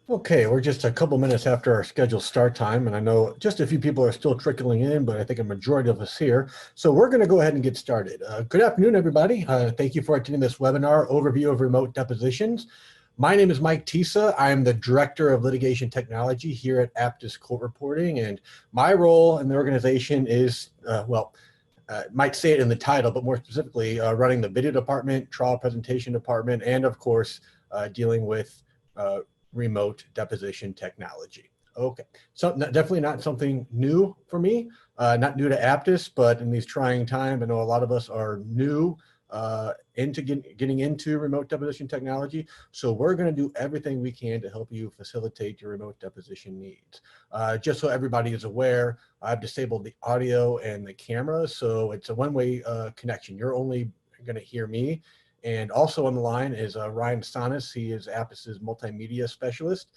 Okay, we're just a couple minutes after our scheduled start time, and I know just a few people are still trickling in, but I think a majority of us here. So we're going to go ahead and get started. Good afternoon, everybody. Thank you for attending this webinar, Overview of Remote Depositions. My name is Mike Tisa. I'm the Director of Litigation Technology here at Aptus Court Reporting, and my role in the organization is, might say it in the title, but more specifically, running the video department, trial presentation department, and of course, dealing with remote deposition technology. Okay, so definitely not something new for me, not new to Aptus, but in these trying times, I know a lot of us are new into getting into remote deposition technology. So we're going to do everything we can to help you facilitate your remote deposition needs. Just so everybody is aware, I've disabled the audio and the camera, so it's a one-way connection. You're only going to hear me. And also on the line is Ryan Sonis. He is Aptus's multimedia specialist.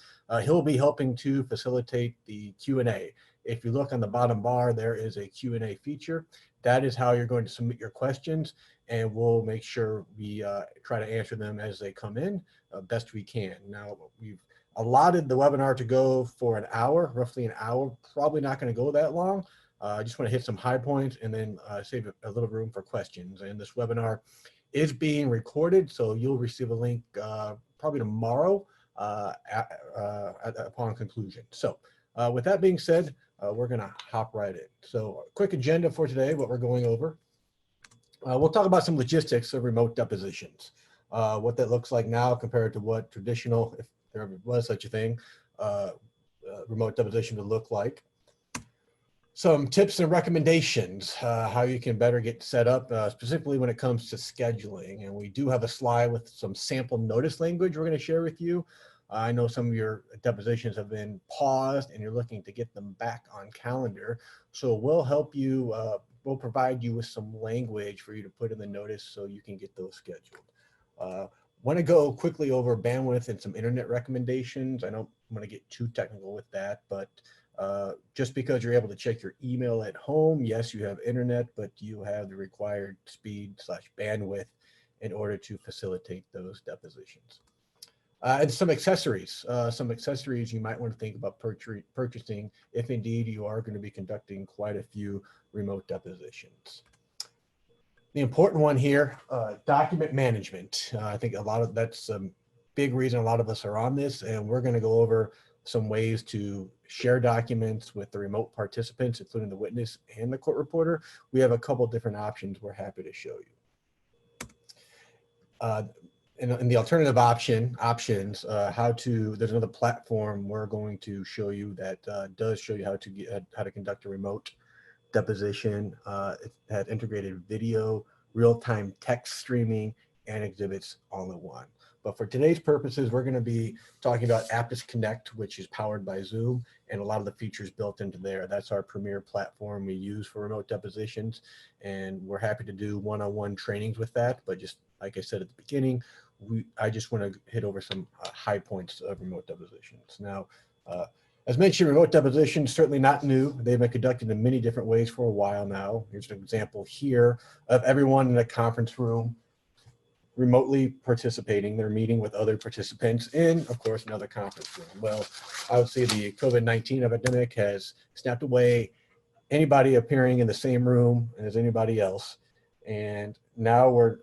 He'll be helping to facilitate the Q&A. If you look on the bottom bar, there is a Q&A feature. That is how you're going to submit your questions, and we'll make sure we try to answer them as they come in best we can. Now, we've allotted the webinar to go for an hour, roughly an hour, probably not going to go that long. I just want to hit some high points and then save a little room for questions. And this webinar is being recorded, so you'll receive a link probably tomorrow upon conclusion. So with that being said, we're going to hop right in. So a quick agenda for today, what we're going over. We'll talk about some logistics of remote depositions, what that looks like now compared to what traditional, if there ever was such a thing, remote deposition would look like. Some tips and recommendations, how you can better get set up, specifically when it comes to scheduling. And we do have a slide with some sample notice language we're going to share with you. I know some of your depositions have been paused and you're looking to get them back on calendar. So we'll help you, we'll provide you with some language for you to put in the notice so you can get those scheduled. Want to go quickly over bandwidth and some internet recommendations. I don't want to get too technical with that, but just because you're able to check your email at home, yes, you have internet, but you have the required speed/bandwidth in order to facilitate those depositions. And some accessories you might want to think about purchasing if indeed you are going to be conducting quite a few remote depositions. The important one here, document management. I think that's a big reason a lot of us are on this, and we're going to go over some ways to share documents with the remote participants, including the witness and the court reporter. We have a couple different options we're happy to show you. In the alternative options, there's another platform we're going to show you that does show you how to conduct a remote deposition. It has integrated video, real-time text streaming, and exhibits all in one. But for today's purposes, we're going to be talking about Aptus Connect, which is powered by Zoom, and a lot of the features built into there. That's our premier platform we use for remote depositions, and we're happy to do one-on-one trainings with that. But just like I said at the beginning, I just want to hit over some high points of remote depositions. Now, as mentioned, remote depositions certainly not new. They've been conducted in many different ways for a while now. Here's an example here of everyone in a conference room remotely participating. They're meeting with other participants in, of course, another conference room. Well, obviously the COVID-19 epidemic has snapped away anybody appearing in the same room as anybody else. And now we're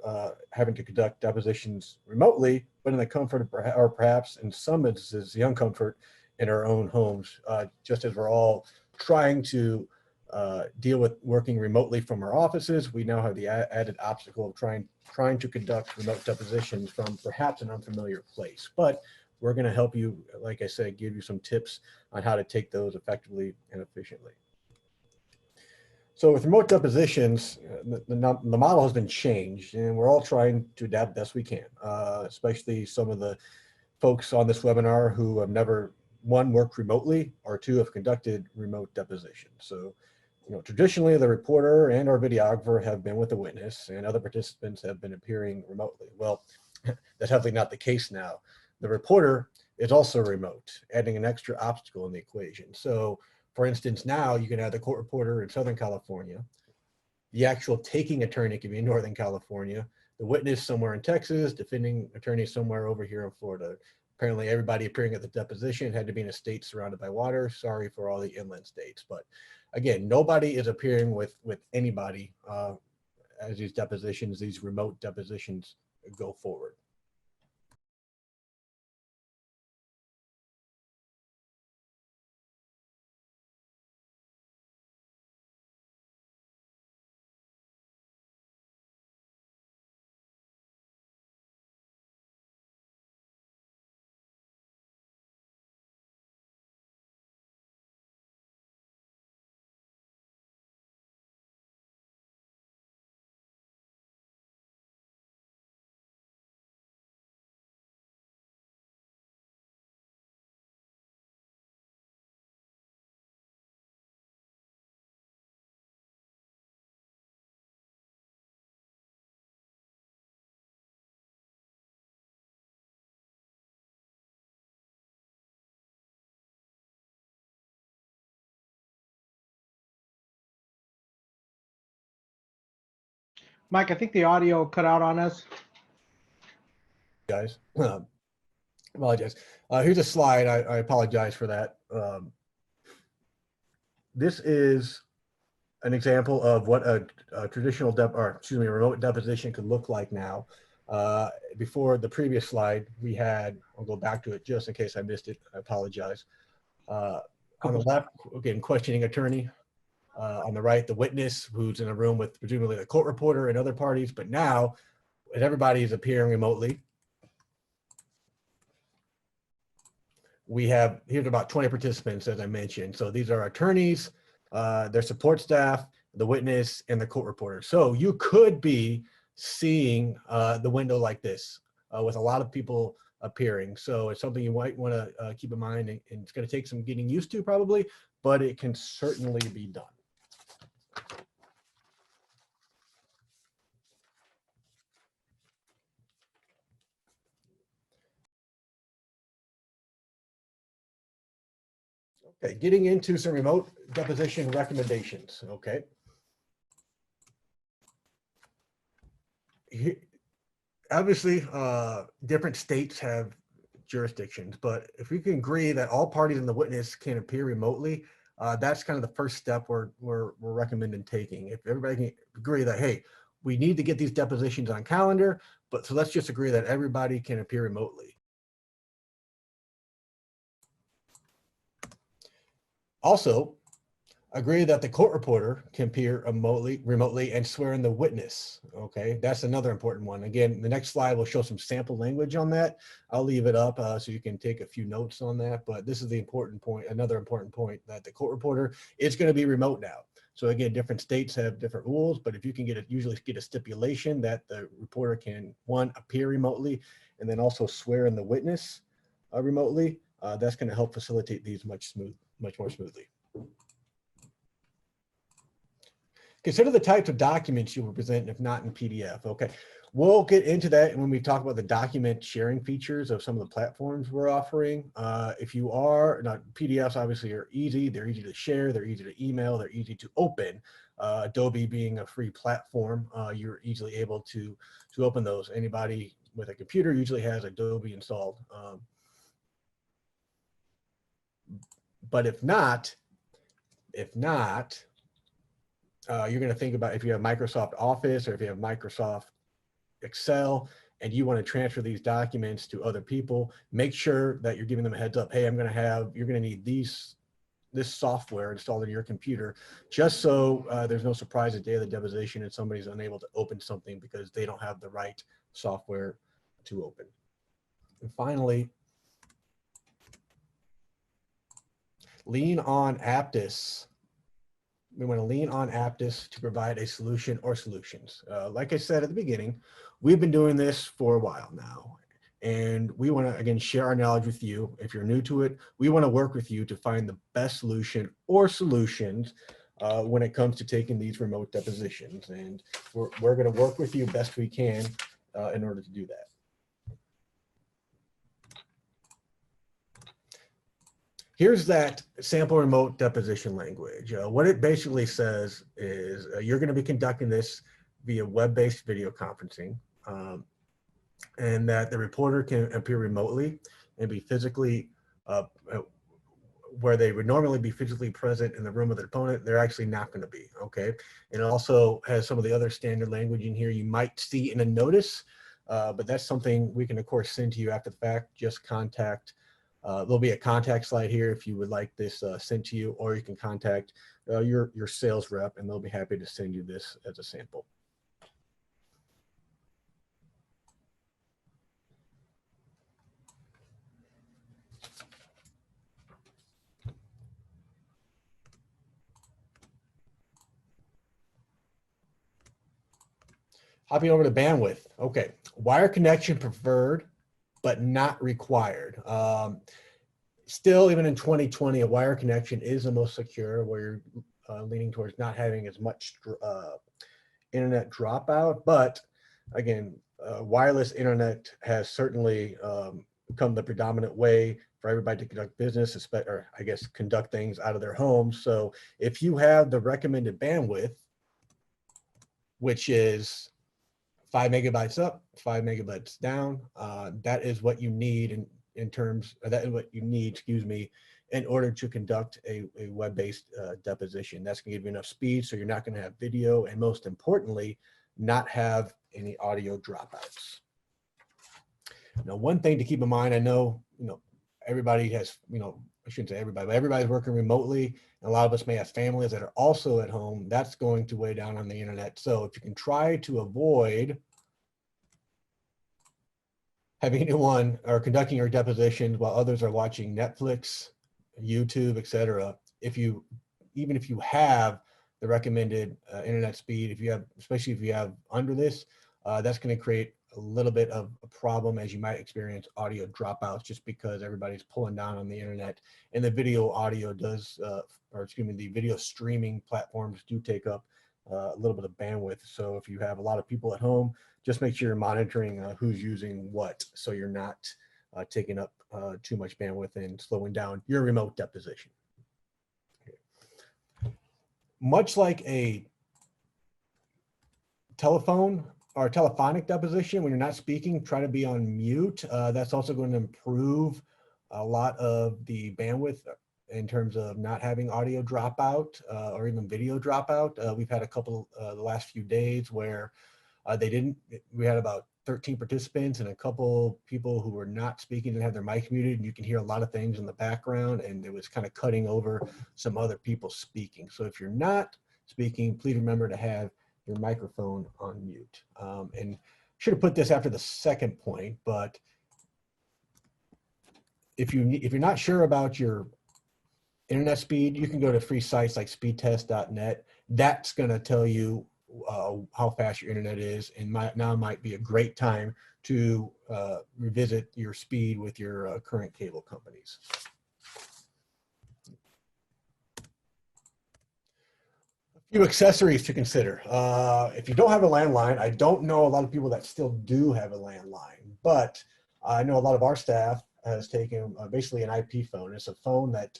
having to conduct depositions remotely, but in the comfort or perhaps in some instances, the uncomfort in our own homes, just as we're all trying to deal with working remotely from our offices. We now have the added obstacle of trying to conduct remote depositions from perhaps an unfamiliar place. But we're going to help you, like I said, give you some tips on how to take those effectively and efficiently. So with remote depositions, the model has been changed, and we're all trying to adapt best we can, especially some of the folks on this webinar who have never, one, worked remotely, or two, have conducted remote depositions. So, traditionally the reporter and our videographer have been with the witness, and other participants have been appearing remotely. Well, that's definitely not the case now. The reporter is also remote, adding an extra obstacle in the equation. So, for instance, now you can have the court reporter in Southern California, the actual taking attorney can be in Northern California, the witness somewhere in Texas, defending attorney somewhere over here in Florida. apparently everybody appearing at the deposition had to be in a state surrounded by water. Sorry for all the inland states. But again, nobody is appearing with anybody as these depositions, these remote depositions go forward. Mike, I think the audio cut out on us. Guys, apologize. Here's a slide. I apologize for that. This is an example of what a traditional remote deposition could look like now. Before the previous slide, we had, I'll go back to it just in case I missed it. I apologize. On the left, again, questioning attorney. On the right, the witness who's in a room with presumably the court reporter and other parties. But now, everybody is appearing remotely. We have, here's about 20 participants, as I mentioned. So these are attorneys, their support staff, the witness, and the court reporter. So you could be seeing the window like this with a lot of people appearing. So it's something you might want to keep in mind, and it's going to take some getting used to probably, but it can certainly be done. Okay, getting into some remote deposition recommendations. Okay. Obviously, different states have jurisdictions, but if we can agree that all parties and the witness can appear remotely, that's kind of the first step we're recommending taking. If everybody can agree that, hey, we need to get these depositions on calendar, but so let's just agree that everybody can appear remotely. Also, agree that the court reporter can appear remotely and swear in the witness. Okay, that's another important one. Again, the next slide will show some sample language on that. I'll leave it up so you can take a few notes on that, but this is the important point, another important point, that the court reporter is going to be remote now. So again, different states have different rules, but if you can usually get a stipulation that the reporter can, one, appear remotely, and then also swear in the witness remotely, that's going to help facilitate these much more smoothly. Consider the types of documents you will present if not in PDF. Okay, we'll get into that when we talk about the document sharing features of some of the platforms we're offering. If you are not, PDFs obviously are easy. They're easy to share. They're easy to email. They're easy to open. Adobe being a free platform, you're easily able to open those. Anybody with a computer usually has Adobe installed. But if not, you're going to think about if you have Microsoft Office or if you have Microsoft Excel and you want to transfer these documents to other people, make sure that you're giving them a heads up. Hey, you're going to need this software installed in your computer, just so there's no surprise at the day of the deposition and somebody's unable to open something because they don't have the right software to open. And finally, lean on Aptus. We want to lean on Aptus to provide a solution or solutions. Like I said at the beginning, we've been doing this for a while now, and we want to, again, share our knowledge with you. If you're new to it, we want to work with you to find the best solution or solutions when it comes to taking these remote depositions. And we're going to work with you best we can in order to do that. Here's that sample remote deposition language. What it basically says is you're going to be conducting this via web-based video conferencing, and that the reporter can appear remotely. and be physically where they would normally be physically present in the room with their opponent, they're actually not going to be, okay? And it also has some of the other standard language in here you might see in a notice, but that's something we can, of course, send to you after the fact. Just contact, there'll be a contact slide here if you would like this sent to you, or you can contact your sales rep, and they'll be happy to send you this as a sample. Hopping over to bandwidth. Okay, wire connection preferred, but not required. Still, even in 2020, a wire connection is the most secure, where you're leaning towards not having as much internet dropout. But again, wireless internet has certainly become the predominant way for everybody to conduct business, or I guess conduct things out of their homes. So if you have the recommended bandwidth, which is 5 megabytes up, 5 megabytes down, that is what you need in terms, that is what you need, excuse me, in order to conduct a web-based deposition. That's gonna give you enough speed so you're not gonna have video, and most importantly, not have any audio dropouts. Now, one thing to keep in mind, I know, everybody has, I shouldn't say everybody, but everybody's working remotely, and a lot of us may have families that are also at home. That's going to weigh down on the internet. So if you can try to avoid having anyone or conducting your depositions while others are watching Netflix, YouTube, etc., even if you have the recommended internet speed, especially if you have under this, that's going to create a little bit of a problem, as you might experience audio dropouts, just because everybody's pulling down on the internet, and the video audio does, the video streaming platforms do take up a little bit of bandwidth. So if you have a lot of people at home, just make sure you're monitoring who's using what, so you're not taking up too much bandwidth and slowing down your remote deposition. Okay. Much like a telephone or telephonic deposition, when you're not speaking, try to be on mute. That's also going to improve a lot of the bandwidth in terms of not having audio dropout or even video dropout. We've had a couple the last few days where we had about 13 participants and a couple people who were not speaking and had their mic muted, and you can hear a lot of things in the background, and it was kind of cutting over some other people speaking. So if you're not speaking, please remember to have your microphone on mute. And should have put this after the second point, but if you're not sure about your internet speed, you can go to free sites like speedtest.net. That's going to tell you how fast your internet is, and now might be a great time to revisit your speed with your current cable companies. A few accessories to consider. If you don't have a landline, I don't know a lot of people that still do have a landline, but I know a lot of our staff has taken basically an IP phone. It's a phone that,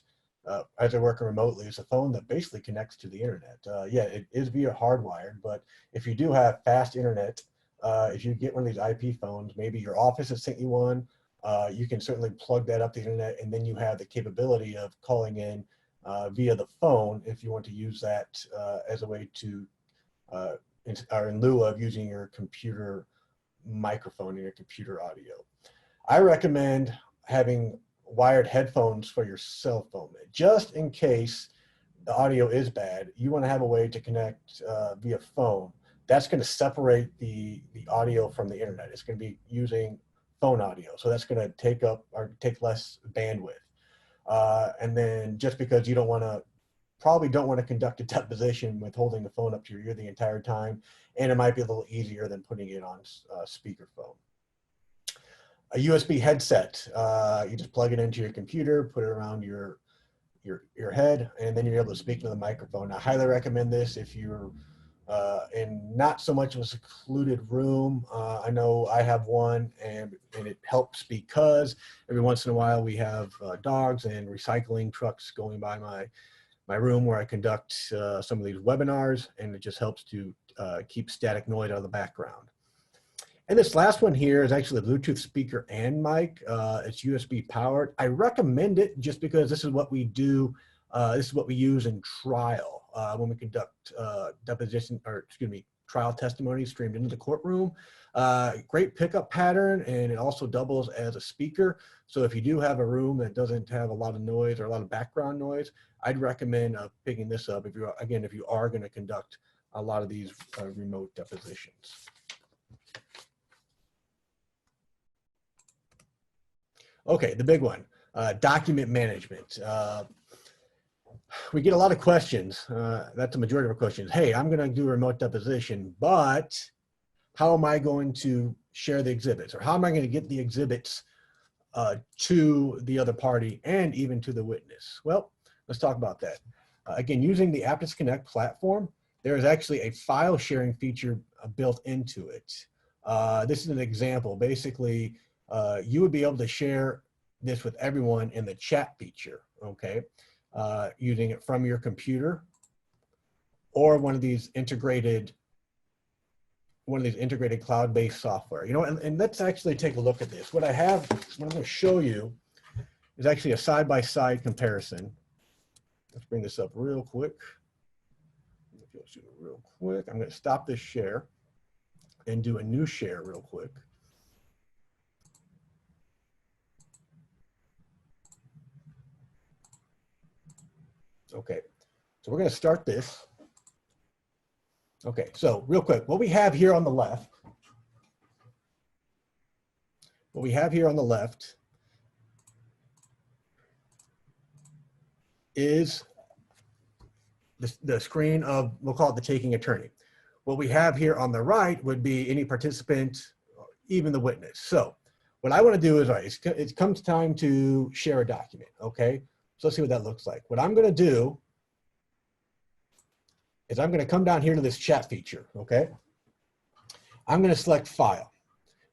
as they're working remotely, it's a phone that basically connects to the internet. Yeah, it is via hardwired, but if you do have fast internet, if you get one of these IP phones, maybe your office has sent you one, you can certainly plug that up to the internet, and then you have the capability of calling in via the phone if you want to use that as a way to, or in lieu of using your computer microphone and your computer audio. I recommend having wired headphones for your cell phone, just in case the audio is bad. You want to have a way to connect via phone. That's going to separate the audio from the internet. It's going to be using phone audio, so that's going to take less bandwidth. And then just because you probably don't want to conduct a deposition with holding the phone up to your ear the entire time, and it might be a little easier than putting it on speakerphone. A USB headset, you just plug it into your computer, put it around your head, and then you're able to speak to the microphone. I highly recommend this if you're in not so much of a secluded room. I know I have one, and it helps because every once in a while we have dogs and recycling trucks going by my room where I conduct some of these webinars, and it just helps to keep static noise out of the background. And this last one here is actually a Bluetooth speaker and mic. It's USB powered. I recommend it just because this is what we do. This is what we use in trial when we conduct trial testimony streamed into the courtroom. Great pickup pattern, and it also doubles as a speaker. So if you do have a room that doesn't have a lot of noise or a lot of background noise, I'd recommend picking this up if you are going to conduct a lot of these remote depositions. Okay, the big one, document management. We get a lot of questions. That's the majority of our questions. Hey, I'm going to do a remote deposition, but how am I going to share the exhibits? Or how am I going to get the exhibits to the other party and even to the witness? Well, let's talk about that. Again, using the Aptus Connect platform, there is actually a file sharing feature built into it. This is an example. Basically, you would be able to share this with everyone in the chat feature, okay? Using it from your computer or one of these integrated cloud-based software. You know, and let's actually take a look at this. What I'm going to show you is actually a side-by-side comparison. Let's bring this up real quick. I'm going to stop this share and do a new share real quick. Okay, so we're going to start this. Okay, so real quick, what we have here on the left, is the screen of, we'll call it the taking attorney. What we have here on the right would be any participant, even the witness. So what I want to do is, all right, it comes time to share a document, okay? So let's see what that looks like. What I'm going to do is I'm going to come down here to this chat feature, okay? I'm going to select file.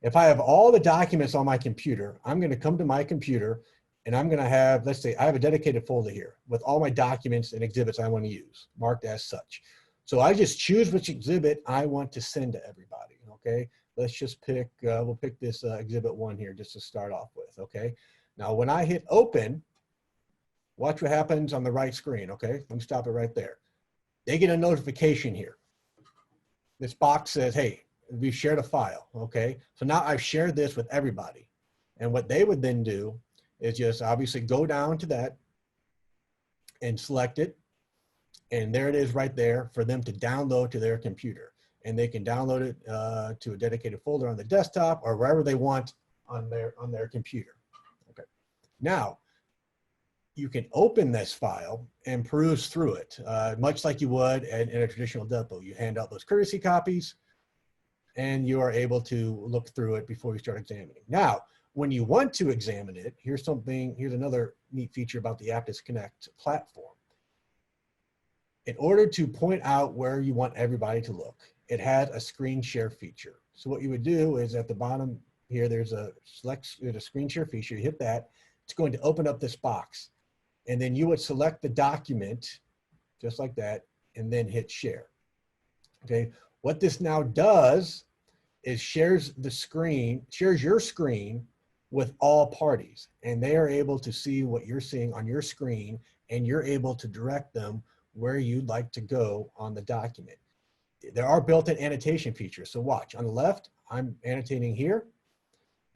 If I have all the documents on my computer, I'm going to come to my computer and I'm going to have, let's say I have a dedicated folder here with all my documents and exhibits I want to use, marked as such. So I just choose which exhibit I want to send to everybody, okay? Let's just pick, we'll pick this exhibit 1 here just to start off with, okay? Now when I hit open, watch what happens on the right screen, okay? Let me stop it right there. They get a notification here. This box says, hey, we've shared a file, okay? So now I've shared this with everybody. And what they would then do is just obviously go down to that and select it. And there it is right there for them to download to their computer. And they can download it to a dedicated folder on the desktop or wherever they want on their computer, okay? Now, you can open this file and peruse through it, much like you would in a traditional depo. You hand out those courtesy copies and you are able to look through it before you start examining. Now, when you want to examine it, here's another neat feature about the Aptus Connect platform. In order to point out where you want everybody to look, it has a screen share feature. So what you would do is at the bottom here, there's a screen share feature. You hit that, it's going to open up this box. And then you would select the document just like that and then hit share. Okay, what this now does is shares your screen with all parties, and they are able to see what you're seeing on your screen, and you're able to direct them where you'd like to go on the document. There are built-in annotation features. So watch on the left, I'm annotating here,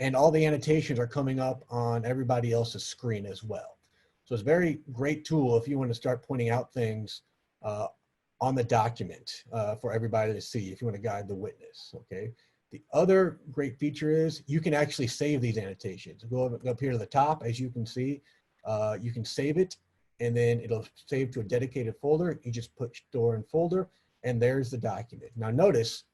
and all the annotations are coming up on everybody else's screen as well. So it's a very great tool if you want to start pointing out things on the document for everybody to see, if you want to guide the witness, okay? The other great feature is you can actually save these annotations. Go up here to the top, as you can see, you can save it, and then it'll save to a dedicated folder. You just put store in folder, and there's the document. Now notice,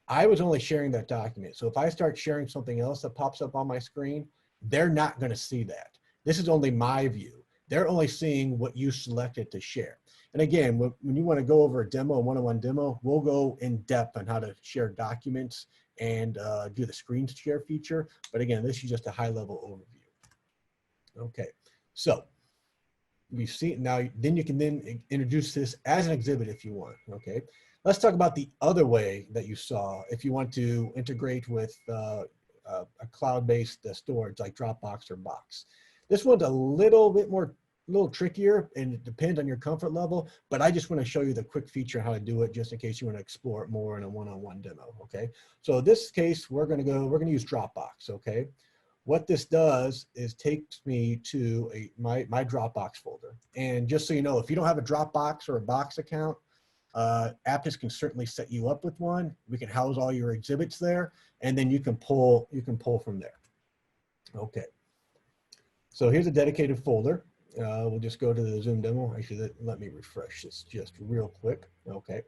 I was only sharing that document. So if I start sharing something else that pops up on my screen, they're not going to see that. This is only my view. They're only seeing what you selected to share. And again, when you want to go over a demo, a one-on-one demo, we'll go in depth on how to share documents and do the screen share feature. But again, this is just a high-level overview. Okay, so we've seen now, then you can then introduce this as an exhibit if you want, okay? Let's talk about the other way that you saw if you want to integrate with a cloud-based storage like Dropbox or Box. This one's a little bit more, a little trickier, and it depends on your comfort level, but I just want to show you the quick feature how to do it just in case you want to explore it more in a one-on-one demo, okay? So in this case, we're going to use Dropbox, okay? What this does is takes me to my Dropbox folder. And just so you know, if you don't have a Dropbox or a Box account, Aptus can certainly set you up with one. We can house all your exhibits there, and then you can pull from there. Okay. So here's a dedicated folder. We'll just go to the Zoom demo. Actually, let me refresh this just real quick. Okay.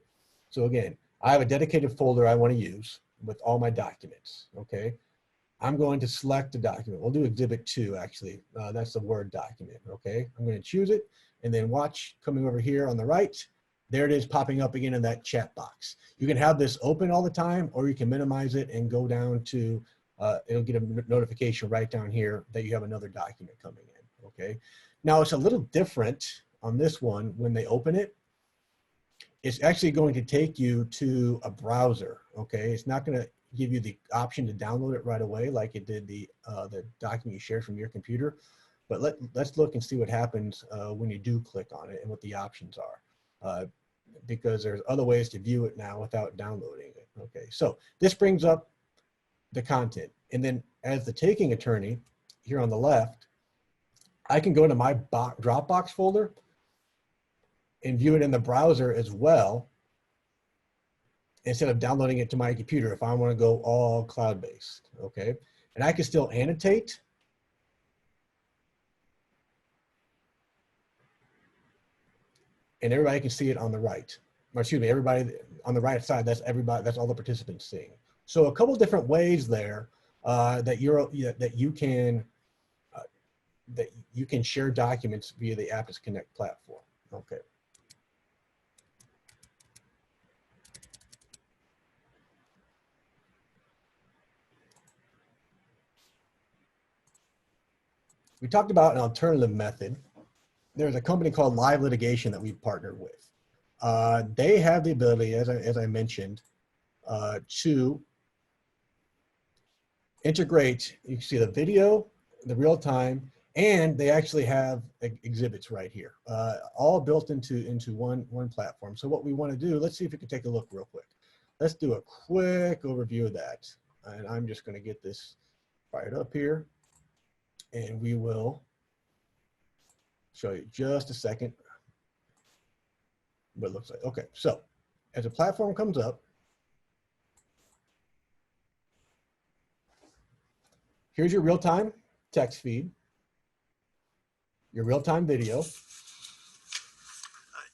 So again, I have a dedicated folder I want to use with all my documents. Okay. I'm going to select a document. We'll do exhibit 2, actually. That's the Word document. Okay. I'm going to choose it, and then watch coming over here on the right. There it is popping up again in that chat box. You can have this open all the time, or you can minimize it and go down to, it'll get a notification right down here that you have another document coming in, okay? Now it's a little different on this one. When they open it, it's actually going to take you to a browser, okay? It's not gonna give you the option to download it right away like it did the document you shared from your computer. But let's look and see what happens when you do click on it and what the options are. Because there's other ways to view it now without downloading it. Okay, so this brings up the content. And then as the taking attorney here on the left, I can go to my Dropbox folder and view it in the browser as well, instead of downloading it to my computer if I want to go all cloud-based, okay? And I can still annotate. And everybody can see it on the right. Or excuse me, everybody on the right side, that's everybody, that's all the participants seeing. So a couple different ways there that you can share documents via the Aptus Connect platform. Okay. We talked about an alternative method. There's a company called LiveLitigation that we've partnered with. They have the ability, as I mentioned, to integrate, you can see the video, the real time, and they actually have exhibits right here, all built into one platform. So what we want to do, let's see if we can take a look real quick. Let's do a quick overview of that. And I'm just going to get this fired up here, and we will show you just a second what it looks like. Okay, so as a platform comes up, here's your real-time text feed, your real-time video.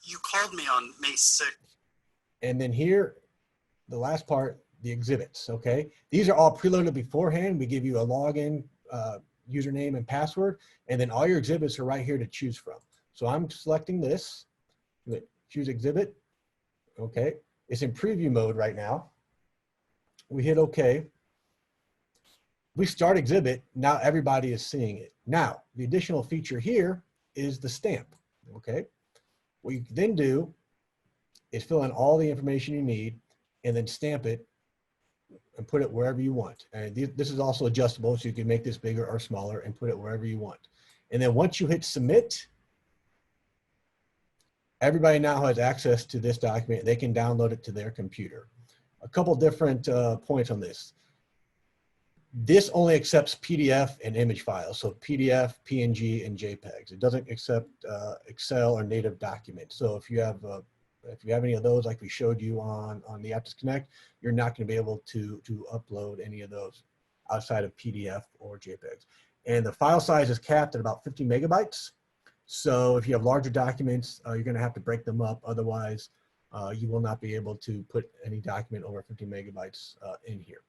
You called me on May 6th. And then here, the last part, the exhibits, okay? These are all preloaded beforehand. We give you a login, username and password, and then all your exhibits are right here to choose from. So I'm selecting this, choose exhibit, okay? It's in preview mode right now. We hit okay. We start exhibit, now everybody is seeing it. Now, the additional feature here is the stamp, okay? What you can then do is fill in all the information you need and then stamp it and put it wherever you want. And this is also adjustable, so you can make this bigger or smaller and put it wherever you want. And then once you hit submit, everybody now has access to this document. They can download it to their computer. A couple different points on this. This only accepts PDF and image files, so PDF, PNG, and JPEGs. It doesn't accept Excel or native documents. So if you have any of those, like we showed you on the Aptus Connect, you're not going to be able to upload any of those outside of PDF or JPEGs. And the file size is capped at about 50 megabytes. So if you have larger documents, you're going to have to break them up. Otherwise, you will not be able to put any document over 50 megabytes in here.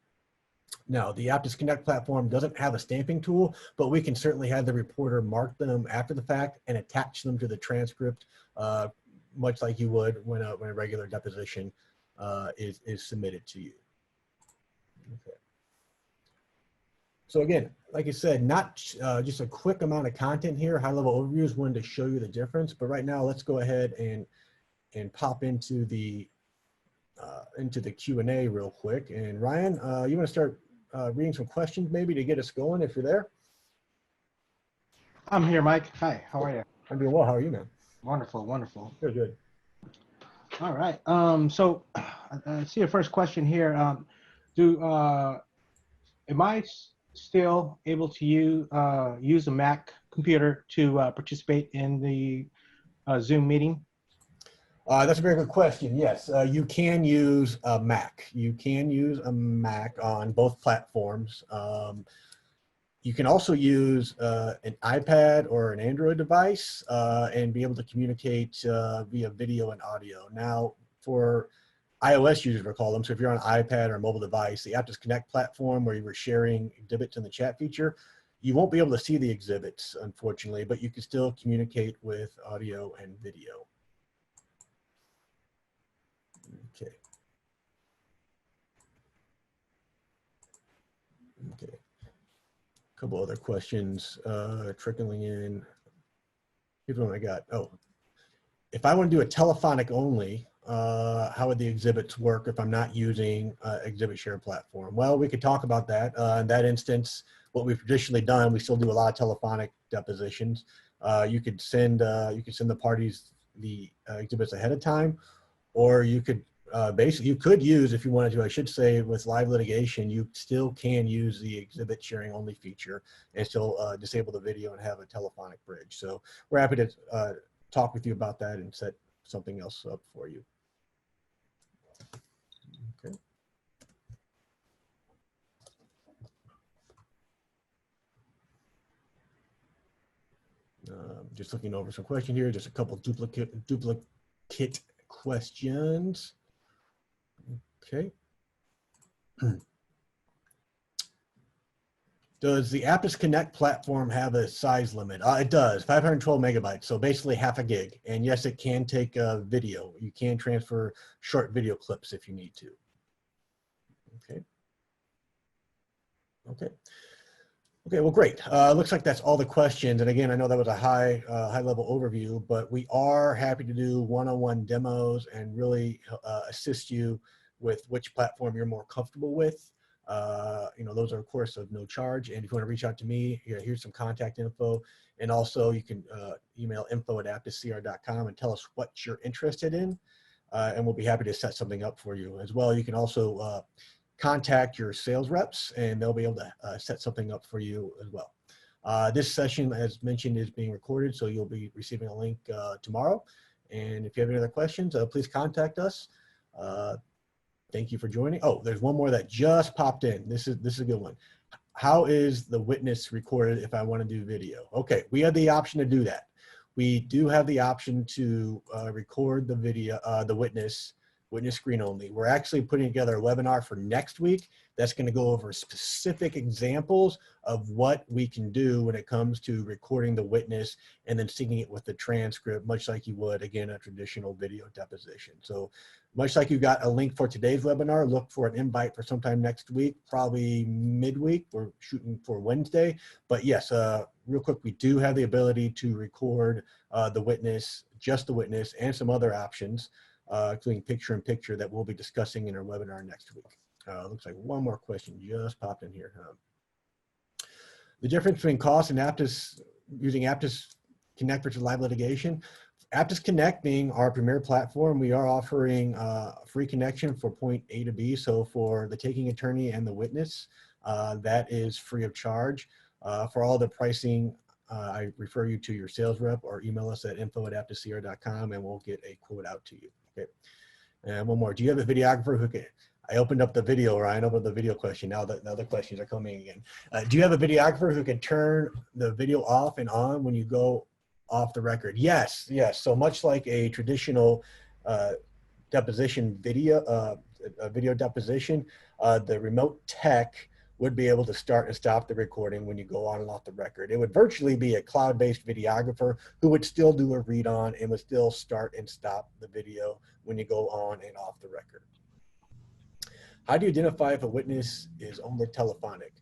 Now, the Aptus Connect platform doesn't have a stamping tool, but we can certainly have the reporter mark them after the fact and attach them to the transcript, much like you would when a regular deposition is submitted to you. Okay. So again, like I said, not just a quick amount of content here, high-level overviews, wanted to show you the difference. But right now, let's go ahead and pop into the into the Q&A real quick. And Ryan, you want to start reading some questions maybe to get us going if you're there? I'm here, Mike. Hi, how are you? I'm doing well. How are you, man? Wonderful, wonderful. Good, good. All right. So I see a first question here. Am I still able to use a Mac computer to participate in the Zoom meeting? That's a very good question. Yes, you can use a Mac. You can use a Mac on both platforms. You can also use an iPad or an Android device and be able to communicate via video and audio. Now, for iOS users, we'll call them, so if you're on an iPad or a mobile device, the Aptus Connect platform where you were sharing exhibits in the chat feature, you won't be able to see the exhibits, unfortunately, but you can still communicate with audio and video. Okay. Okay. A couple other questions trickling in. Here's one I got. Oh, if I want to do a telephonic only, how would the exhibits work if I'm not using exhibit share platform? Well, we could talk about that. In that instance, what we've traditionally done, we still do a lot of telephonic depositions. You could send the parties the exhibits ahead of time, or you could basically, you could use, if you wanted to, I should say, with live litigation, you still can use the exhibit sharing only feature and still disable the video and have a telephonic bridge. So we're happy to talk with you about that and set something else up for you. Okay. Just looking over some questions here, just a couple duplicate questions. Okay. Does the Aptus Connect platform have a size limit? It does, 512 megabytes, so basically half a gig. And yes, it can take video. You can transfer short video clips if you need to. Okay. Okay. Okay, well, great. Looks like that's all the questions. And again, I know that was a high level overview, but we are happy to do one-on-one demos and really assist you with which platform you're more comfortable with. You know, those are of course of no charge. And if you want to reach out to me, here's some contact info. And also you can email info@aptuscr.com and tell us what you're interested in. And we'll be happy to set something up for you as well. You can also contact your sales reps and they'll be able to set something up for you as well. This session, as mentioned, is being recorded, so you'll be receiving a link tomorrow. And if you have any other questions, please contact us. Thank you for joining. Oh, there's one more that just popped in. This is a good one. How is the witness recorded if I want to do video? Okay, we have the option to do that. We do have the option to record the video, the witness screen only. We're actually putting together a webinar for next week that's going to go over specific examples of what we can do when it comes to recording the witness and then syncing it with the transcript, much like you would, again, a traditional video deposition. So much like you got a link for today's webinar, look for an invite for sometime next week, probably midweek. We're shooting for Wednesday. But yes, real quick, we do have the ability to record the witness, just the witness, and some other options, including picture-in-picture that we'll be discussing in our webinar next week. Looks like one more question just popped in here. The difference between cost and Aptus, using Aptus Connect versus live litigation. Aptus Connect being our premier platform, we are offering a free connection for point A to B. So for the taking attorney and the witness, that is free of charge. For all the pricing, I refer you to your sales rep or email us at info@aptuscr.com and we'll get a quote out to you. Okay. And one more. Do you have a videographer who can? I opened up the video, Ryan. Opened up the video question. Now the other questions are coming again. Do you have a videographer who can turn the video off and on when you go off the record? Yes, yes. So much like a traditional deposition video, a video deposition, the remote tech would be able to start and stop the recording when you go on and off the record. It would virtually be a cloud-based videographer who would still do a read on and would still start and stop the video when you go on and off the record. How do you identify if a witness is only telephonic?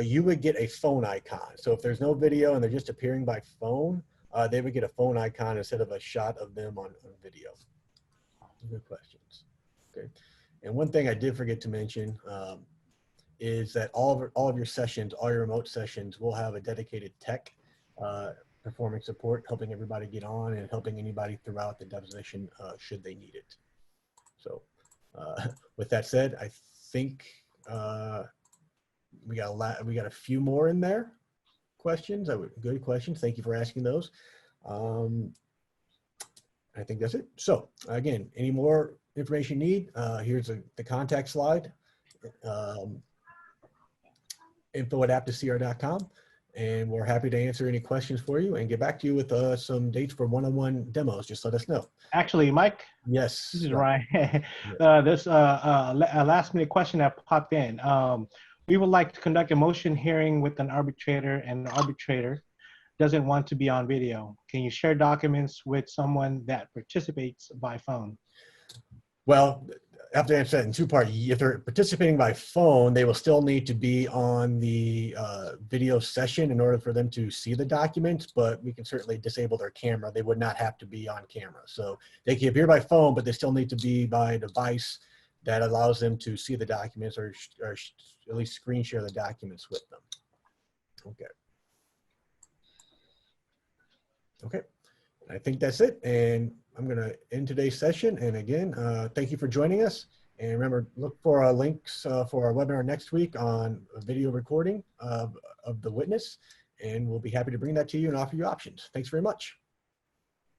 You would get a phone icon. So if there's no video and they're just appearing by phone, they would get a phone icon instead of a shot of them on video. Good questions. Okay. And one thing I did forget to mention is that all of your sessions, all your remote sessions, will have a dedicated tech performing support, helping everybody get on and helping anybody throughout the deposition should they need it. So with that said, I think we got a few more in there. Questions? Good questions. Thank you for asking those. I think that's it. So again, any more information you need, here's the contact slide, info@aptuscr.com, and we're happy to answer any questions for you and get back to you with some dates for one-on-one demos. Just let us know. Actually, Mike, Yes. this is Ryan. Yes. There's a last minute question that popped in. We would like to conduct a motion hearing with an arbitrator, and the arbitrator doesn't want to be on video. Can you share documents with someone that participates by phone? Well, I have to answer that in two parts. If they're participating by phone, they will still need to be on the video session in order for them to see the documents, but we can certainly disable their camera. They would not have to be on camera. So they can appear by phone, but they still need to be by a device that allows them to see the documents or at least screen share the documents with them. Okay. Okay. I think that's it. And I'm going to end today's session. And again, thank you for joining us. And remember, look for our links for our webinar next week on a video recording of the witness. And we'll be happy to bring that to you and offer you options. Thanks very much.